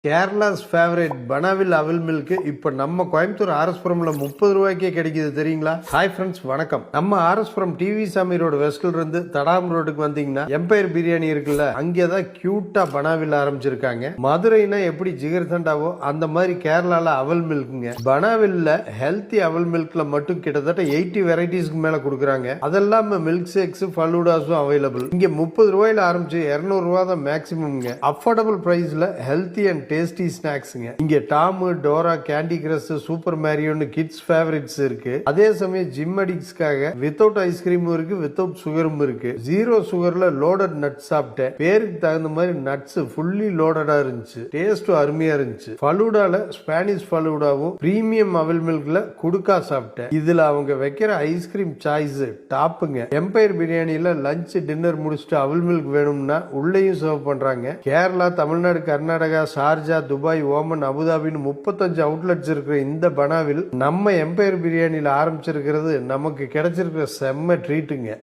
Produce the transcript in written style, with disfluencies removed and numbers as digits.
Kerala's favourite பனாவில் அவல் milk இப்ப நம்ம கோயம்புத்தூர் ஆர்எஸ்புரம்ல 30 ரூபாய்க்கே கிடைக்குது தெரியுங்களா? ஹாய் ஃப்ரெண்ட்ஸ், வணக்கம். நம்ம ஆர்எஸ்புரம் டிவி சாமி ரோடு வெஸ்ட்ல இருந்து தடாம் ரோடுக்கு வந்தீங்கன்னா எம்பையர் பிரியாணி இருக்குல்ல, அங்கேதான் கியூட்டா பனாவில் ஆரம்பிச்சிருக்காங்க. மதுரைனா எப்படி ஜிகர் தண்டாவோ அந்த மாதிரி கேரளால அவல் மில்க்குங்க. பனாவில்ல ஹெல்த்தி அவல் மில்க்ல மட்டும் கிட்டத்தட்ட 80 வெரைட்டிஸ்க்கு மேல கொடுக்குறாங்க. அதெல்லாம் மில்க் ஷேக்ஸ் ஃபலூடாஸும் அவைலபிள். இங்க 30 ரூபாயில ஆரம்பிச்சு 200 ரூபாய் தான் மேக்சிமம்ங்க. அஃபோர்டபுள் பிரைஸ்ல ஹெல்த்தி அண்ட் டேஸ்டி ஸ்நாக்ஸ்ங்க. இங்க Tom, Dora, Candy Crush, Super மேரியோன்னு கிட்ஸ் ஃபேவரிட்ஸ் இருக்கு. அதே சமயம் ஜிம் அடிக்ட்ஸ்க்காக வித்தவுட் ஐஸ்கிரீமும் இருக்கு, வித்தவுட் சுகரும் இருக்கு. ஜீரோ சுகர்ல லோடட் நட்ஸ் சாப்பிட்டேன். பேருக்கு தகுந்த மாதிரி நட்ஸ் ஃபுல்லி லோடடா இருந்துச்சு. டேஸ்டும் அருமையா இருந்துச்சு. ஃபலூடால ஸ்பானிஷ் ஃபலூடாவும் பிரீமியம் அவல் மில்க்ல குடுக்கா சாப்பிட்டேன். இதுல அவங்க வைக்கிற ஐஸ்கிரீம் சாய்ஸ் டாப்புங்க. எம்பையர் பிரியாணில லஞ்ச் டின்னர் முடிச்சுட்டு அவல் மில்க் வேணும்னா உள்ளேயும் சர்வ் பண்றாங்க. Kerala, Tamil Nadu, Karnataka, Sharjah, Dubai, Oman, அபுதாபின்னு 35 அவுட்லெட்ஸ் இருக்கிற இந்த பனாவில் நம்ம எம்பையர் பிரியாணியில ஆரம்பிச்சிருக்கிறது நமக்கு கிடைச்சிருக்கிற செம்ம ட்ரீட்டுங்க.